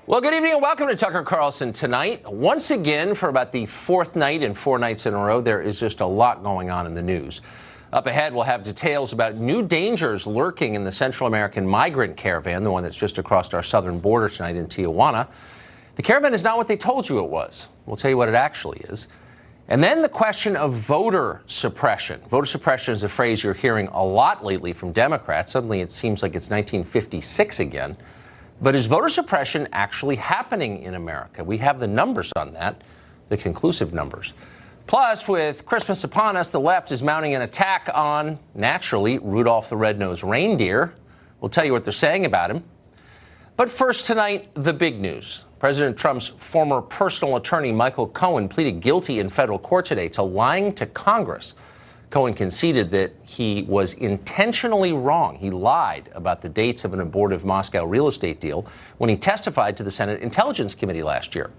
Well, good evening and welcome to Tucker Carlson Tonight. Once again, for about the fourth night and 4 nights in a row, there is just a lot going on in the news. Up ahead, we'll have details about new dangers lurking in the Central American migrant caravan, the one that's just across our southern border tonight in Tijuana. The caravan is not what they told you it was. We'll tell you what it actually is. And then the question of voter suppression. Voter suppression is a phrase you're hearing a lot lately from Democrats. Suddenly it seems like it's 1956 again. But is voter suppression actually happening in America? We have the numbers on that, the conclusive numbers. Plus, with Christmas upon us, the left is mounting an attack on, naturally, Rudolph the Red-Nosed Reindeer. We'll tell you what they're saying about him. But first tonight, the big news. President Trump's former personal attorney, Michael Cohen, pleaded guilty in federal court today to lying to Congress. Cohen conceded that he was intentionally wrong. He lied about the dates of an abortive Moscow real estate deal when he testified to the Senate Intelligence Committee last year.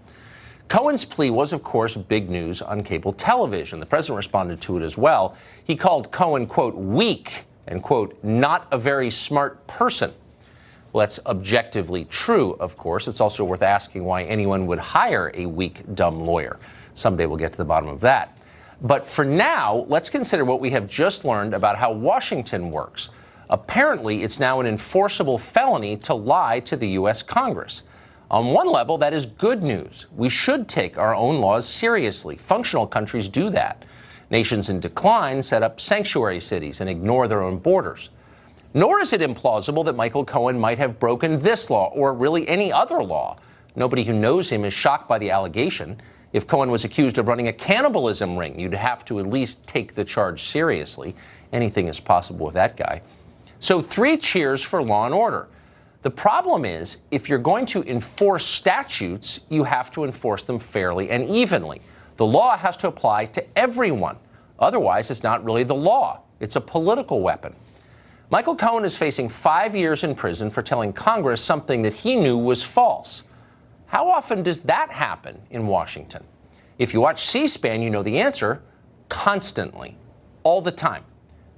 Cohen's plea was, of course, big news on cable television. The president responded to it as well. He called Cohen, quote, weak and, quote, not a very smart person. Well, that's objectively true, of course. It's also worth asking why anyone would hire a weak, dumb lawyer. Someday we'll get to the bottom of that. But for now, let's consider what we have just learned about how Washington works. Apparently, it's now an enforceable felony to lie to the U.S. Congress. On one level, that is good news. We should take our own laws seriously. Functional countries do that. Nations in decline set up sanctuary cities and ignore their own borders. Nor is it implausible that Michael Cohen might have broken this law or really any other law. Nobody who knows him is shocked by the allegation. If Cohen was accused of running a cannibalism ring, you'd have to at least take the charge seriously. Anything is possible with that guy. So 3 cheers for law and order. The problem is, if you're going to enforce statutes, you have to enforce them fairly and evenly. The law has to apply to everyone. Otherwise, it's not really the law. It's a political weapon. Michael Cohen is facing 5 years in prison for telling Congress something that he knew was false. How often does that happen in Washington? If you watch C-SPAN, you know the answer. Constantly. All the time.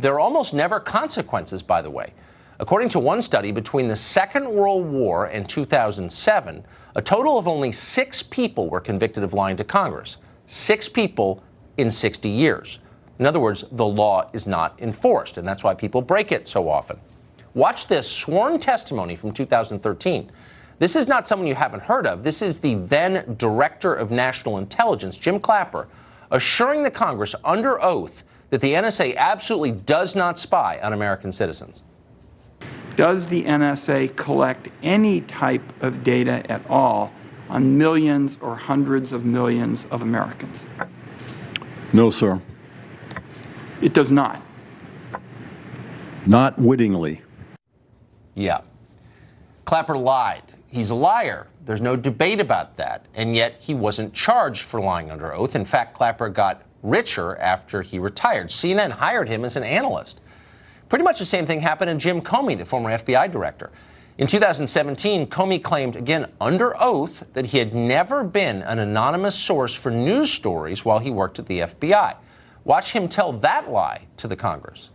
There are almost never consequences, by the way. According to one study, between the Second World War and 2007, a total of only 6 people were convicted of lying to Congress. 6 people in 60 years. In other words, the law is not enforced, and that's why people break it so often. Watch this sworn testimony from 2013. This is not someone you haven't heard of. This is the then Director of National Intelligence, Jim Clapper, assuring the Congress under oath that the NSA absolutely does not spy on American citizens. Does the NSA collect any type of data at all on millions or hundreds of millions of Americans? No, sir. It does not. Not wittingly. Yeah. Clapper lied. He's a liar. There's no debate about that. And yet he wasn't charged for lying under oath. In fact, Clapper got richer after he retired. CNN hired him as an analyst. Pretty much the same thing happened to Jim Comey, the former FBI director. In 2017, Comey claimed, again under oath, that he had never been an anonymous source for news stories while he worked at the FBI. Watch him tell that lie to the Congress.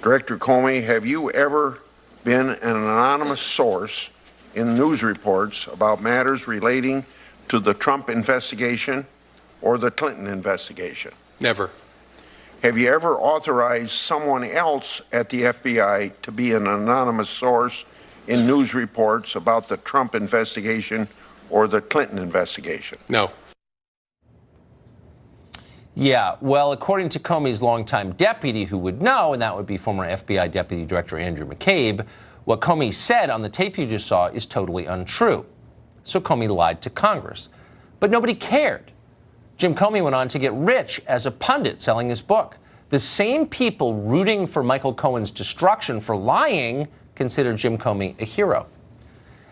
Director Comey, have you ever been an anonymous source in news reports about matters relating to the Trump investigation or the Clinton investigation? Never. Have you ever authorized someone else at the FBI to be an anonymous source in news reports about the Trump investigation or the Clinton investigation? No. Yeah, well, according to Comey's longtime deputy who would know, and that would be former FBI Deputy Director Andrew McCabe, what Comey said on the tape you just saw is totally untrue. So Comey lied to Congress. But nobody cared. Jim Comey went on to get rich as a pundit selling his book. The same people rooting for Michael Cohen's destruction for lying consider Jim Comey a hero.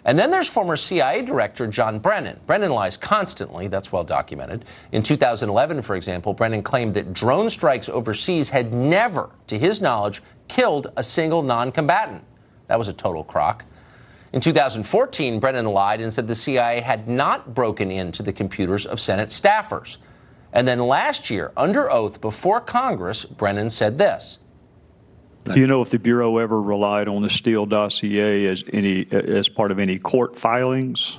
And then there's former CIA Director John Brennan. Brennan lies constantly. That's well documented. In 2011, for example, Brennan claimed that drone strikes overseas had never, to his knowledge, killed a single non-combatant. That was a total crock. In 2014, Brennan lied and said the CIA had not broken into the computers of Senate staffers. And then last year, under oath before Congress, Brennan said this. Do you know if the Bureau ever relied on the Steele dossier as part of any court filings,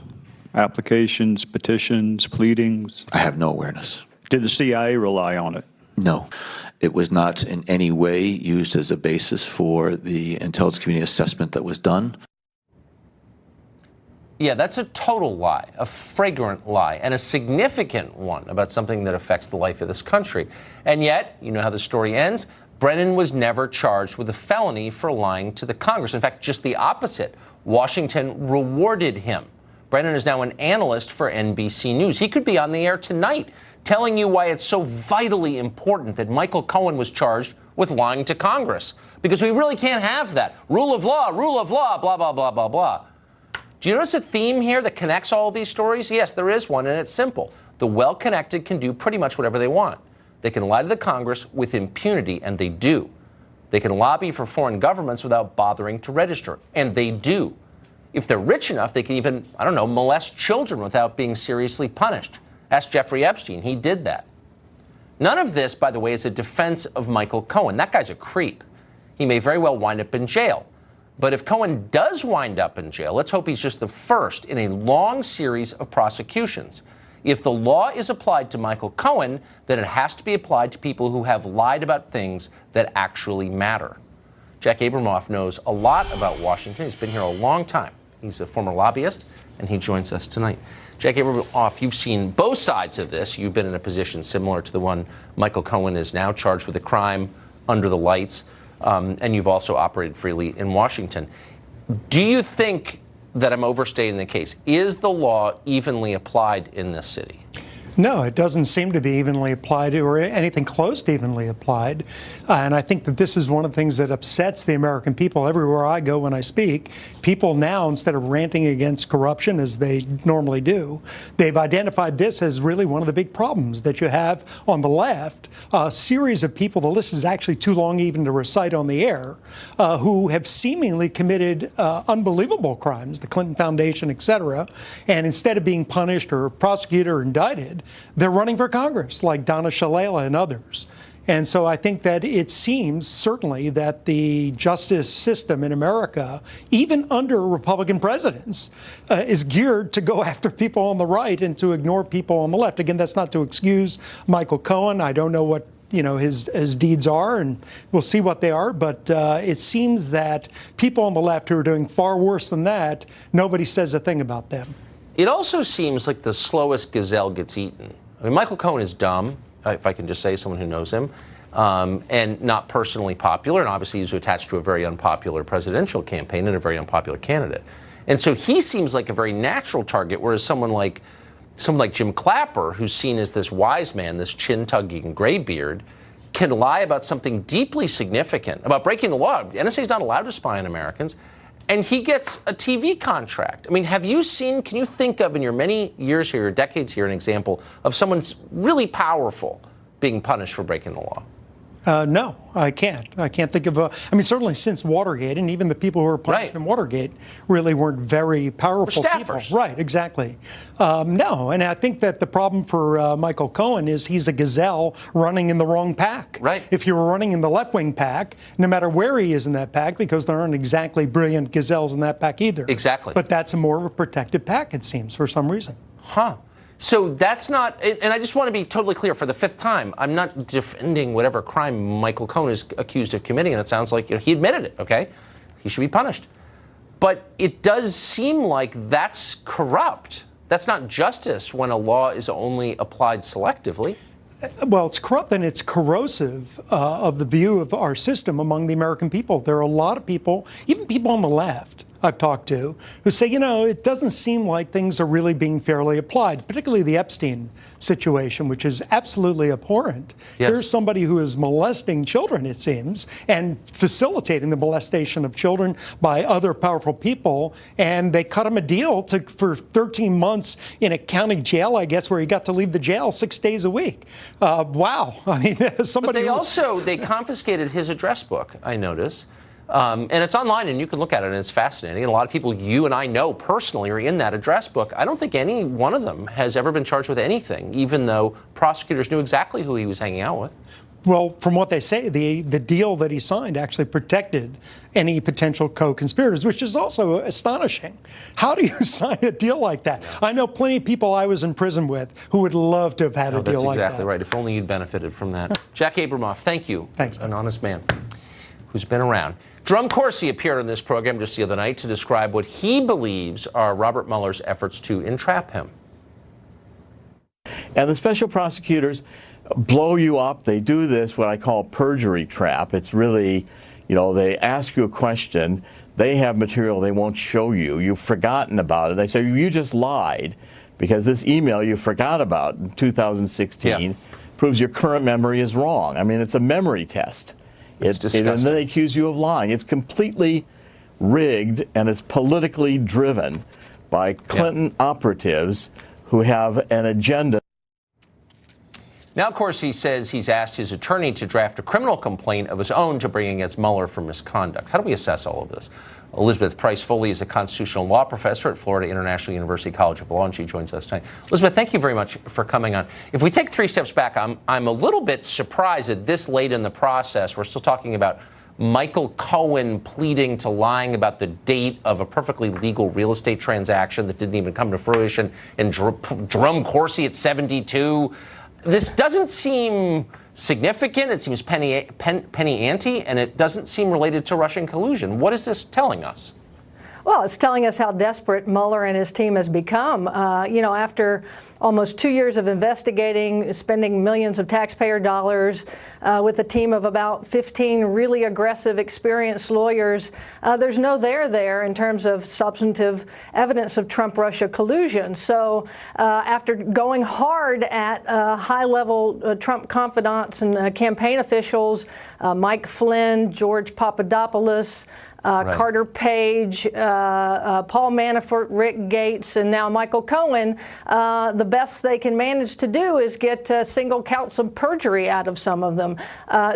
applications, petitions, pleadings? I have no awareness. Did the CIA rely on it? No. It was not in any way used as a basis for the intelligence community assessment that was done. Yeah, that's a total lie, a flagrant lie, and a significant one about something that affects the life of this country. And yet, you know how the story ends? Brennan was never charged with a felony for lying to the Congress. In fact, just the opposite. Washington rewarded him. Brennan is now an analyst for NBC News. He could be on the air tonight telling you why it's so vitally important that Michael Cohen was charged with lying to Congress. Because we really can't have that. Rule of law, blah, blah, blah, blah, blah. Do you notice a theme here that connects all of these stories? Yes, there is one, and it's simple. The well-connected can do pretty much whatever they want. They can lie to the Congress with impunity, and they do. They can lobby for foreign governments without bothering to register, and they do. If they're rich enough, they can even, molest children without being seriously punished. Ask Jeffrey Epstein. He did that. None of this, by the way, is a defense of Michael Cohen. That guy's a creep. He may very well wind up in jail. But if Cohen does wind up in jail, let's hope he's just the first in a long series of prosecutions. If the law is applied to Michael Cohen, then it has to be applied to people who have lied about things that actually matter. Jack Abramoff knows a lot about Washington. He's been here a long time. He's a former lobbyist, and he joins us tonight. Jack Abramoff, you've seen both sides of this. You've been in a position similar to the one Michael Cohen is now, charged with a crime under the lights. And you've also operated freely in Washington. Do you think that I'm overstating the case? Is the law evenly applied in this city? No, it doesn't seem to be evenly applied or anything close to evenly applied. And I think that this is one of the things that upsets the American people everywhere I go when I speak. People now, instead of ranting against corruption as they normally do, they've identified this as really one of the big problems that you have on the left. A series of people, the list is actually too long even to recite on the air, who have seemingly committed unbelievable crimes, the Clinton Foundation, et cetera, and instead of being punished or prosecuted or indicted, they're running for Congress, like Donna Shalala and others. And so I think that it seems certainly that the justice system in America, even under Republican presidents, is geared to go after people on the right and to ignore people on the left. Again, that's not to excuse Michael Cohen. I don't know what his deeds are, and we'll see what they are. But it seems that people on the left who are doing far worse than that, nobody says a thing about them. It also seems like the slowest gazelle gets eaten. I mean, Michael Cohen is dumb, if I can just say, someone who knows him, and not personally popular, and obviously he's attached to a very unpopular presidential campaign and a very unpopular candidate. And so he seems like a very natural target, whereas someone like Jim Clapper, who's seen as this wise man, this chin-tugging graybeard, can lie about something deeply significant, about breaking the law. The NSA is not allowed to spy on Americans. And he gets a TV contract. I mean, can you think of, in your many years here, your decades here, an example of someone's really powerful being punished for breaking the law? No, I can't. I can't think of certainly since Watergate, and even the people who were punished in Watergate really weren't very powerful people. Right, exactly. No, and I think that the problem for Michael Cohen is he's a gazelle running in the wrong pack. Right. If you were running in the left-wing pack, no matter where he is in that pack, because there aren't exactly brilliant gazelles in that pack either. Exactly. But that's a more of a protected pack, it seems, for some reason. Huh. So that's not, and I just want to be totally clear for the fifth time, I'm not defending whatever crime Michael Cohen is accused of committing, and it sounds like he admitted it, okay? He should be punished. But it does seem like that's corrupt. That's not justice when a law is only applied selectively. Well, it's corrupt and it's corrosive of the view of our system among the American people. There are a lot of people, even people on the left, I've talked to, who say, it doesn't seem like things are really being fairly applied, particularly the Epstein situation, which is absolutely abhorrent. Yes. Here's somebody who is molesting children, it seems, and facilitating the molestation of children by other powerful people, and they cut him a deal for 13 months in a county jail, I guess, where he got to leave the jail 6 days a week. Wow. I mean, somebody. But they confiscated his address book, I notice. And it's online, and you can look at it, and it's fascinating. And a lot of people you and I know personally are in that address book. I don't think any one of them has ever been charged with anything, even though prosecutors knew exactly who he was hanging out with. Well, from what they say, the deal that he signed actually protected any potential co-conspirators, which is also astonishing. How do you sign a deal like that? I know plenty of people I was in prison with who would love to have had a deal like that. That's exactly right. If only you'd benefited from that. Jack Abramoff, thank you. Thanks. An honest man who's been around. Jerome Corsi appeared on this program just the other night to describe what he believes are Robert Mueller's efforts to entrap him. And the special prosecutors blow you up. They do this, what I call perjury trap. It's really, they ask you a question. They have material they won't show you. You've forgotten about it. They say, you just lied because this email you forgot about in 2016 proves your current memory is wrong. I mean, it's a memory test. It's disgusting. And then they accuse you of lying. It's completely rigged, and it's politically driven by Clinton operatives who have an agenda. Now, of course, he says he's asked his attorney to draft a criminal complaint of his own to bring against Mueller for misconduct. How do we assess all of this? Elizabeth Price-Foley is a constitutional law professor at Florida International University College of Law, and she joins us tonight. Elizabeth, thank you very much for coming on. If we take 3 steps back, I'm a little bit surprised that this late in the process, we're still talking about Michael Cohen pleading to lying about the date of a perfectly legal real estate transaction that didn't even come to fruition, and Jerome Corsi at 72. This doesn't seem significant. It seems penny ante, and it doesn't seem related to Russian collusion. What is this telling us? Well, it's telling us how desperate Mueller and his team has become. After almost 2 years of investigating, spending millions of taxpayer dollars with a team of about 15 really aggressive, experienced lawyers, there's no there in terms of substantive evidence of Trump-Russia collusion. So after going hard at high-level Trump confidants and campaign officials, Mike Flynn, George Papadopoulos, Carter Page, Paul Manafort, Rick Gates, and now Michael Cohen, the best they can manage to do is get single counts of perjury out of some of them.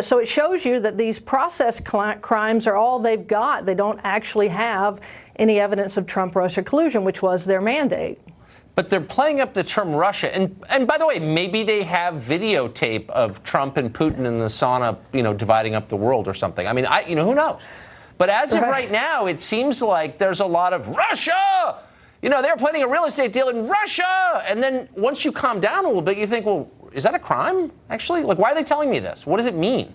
So it shows you that these process crimes are all they've got. They don't actually have any evidence of Trump-Russia collusion, which was their mandate. But they're playing up the term Russia. And by the way, maybe they have videotape of Trump and Putin in the sauna, dividing up the world or something. I mean, who knows? But as of right now, it seems like there's a lot of Russia. They're planning a real estate deal in Russia. And then once you calm down a little bit, you think, well, is that a crime, actually? Like, why are they telling me this? What does it mean?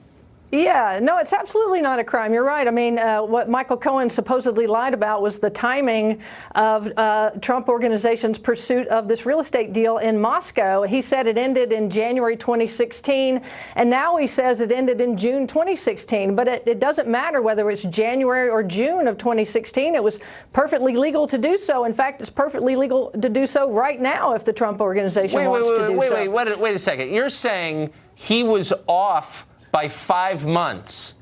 Yeah, no, it's absolutely not a crime. You're right. I mean, what Michael Cohen supposedly lied about was the timing of Trump Organization's pursuit of this real estate deal in Moscow. He said it ended in January 2016, and now he says it ended in June 2016. But it doesn't matter whether it's January or June of 2016. It was perfectly legal to do so. In fact, it's perfectly legal to do so right now if the Trump Organization wants to do so. Wait a second. You're saying he was off by 5 months.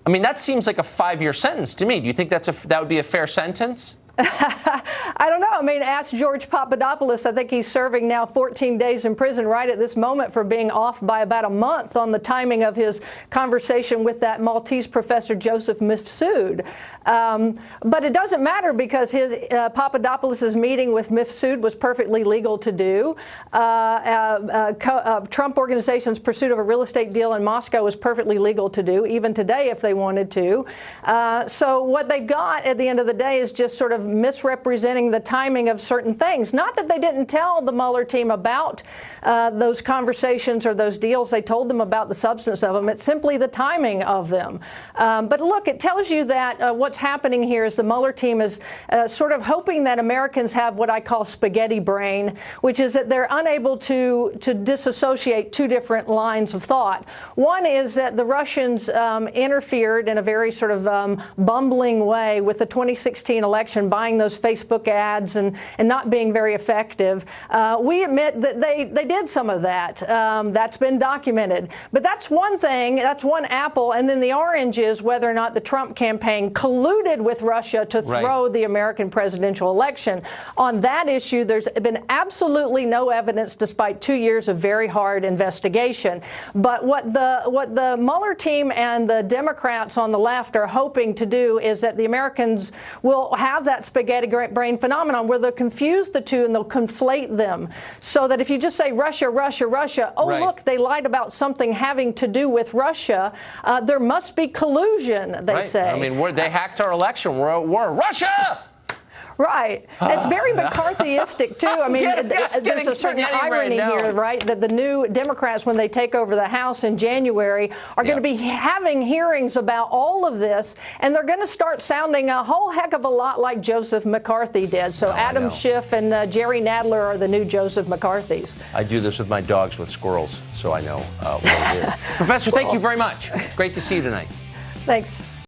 I mean, that seems like a 5-year sentence to me. Do you think that would be a fair sentence? I don't know. I mean, ask George Papadopoulos. I think he's serving now 14 days in prison right at this moment for being off by about a month on the timing of his conversation with that Maltese professor, Joseph Mifsud. But it doesn't matter because his Papadopoulos' meeting with Mifsud was perfectly legal to do. Trump Organization's pursuit of a real estate deal in Moscow was perfectly legal to do, even today if they wanted to. So what they got at the end of the day is just sort of misrepresenting the timing of certain things. Not that they didn't tell the Mueller team about those conversations or those deals. They told them about the substance of them. It's simply the timing of them. But look, it tells you that what's happening here is the Mueller team is sort of hoping that Americans have what I call spaghetti brain, which is that they're unable to disassociate two different lines of thought. One is that the Russians interfered in a very sort of bumbling way with the 2016 election, buying those Facebook ads and not being very effective. We admit that they did some of that. That's been documented. But that's one thing. That's one apple. And then the orange is whether or not the Trump campaign colluded with Russia to throw the American presidential election. On that issue, there's been absolutely no evidence despite 2 years of very hard investigation. But what the Mueller team and the Democrats on the left are hoping to do is that the Americans will have that that spaghetti brain phenomenon where they'll confuse the two and they'll conflate them. So that if you just say Russia, Russia, Russia, oh, right. look, they lied about something having to do with Russia. There must be collusion, they say. I mean, they hacked our election. We're Russia! Right. It's very McCarthyistic, too. I mean, there's a certain irony here, right, that the new Democrats, when they take over the House in January, are going to be having hearings about all of this, and they're going to start sounding a whole heck of a lot like Joseph McCarthy did. So Adam Schiff and Jerry Nadler are the new Joseph McCarthys. I do this with my dogs with squirrels, so I know what it is. Professor, thank you very much. Great to see you tonight. Thanks.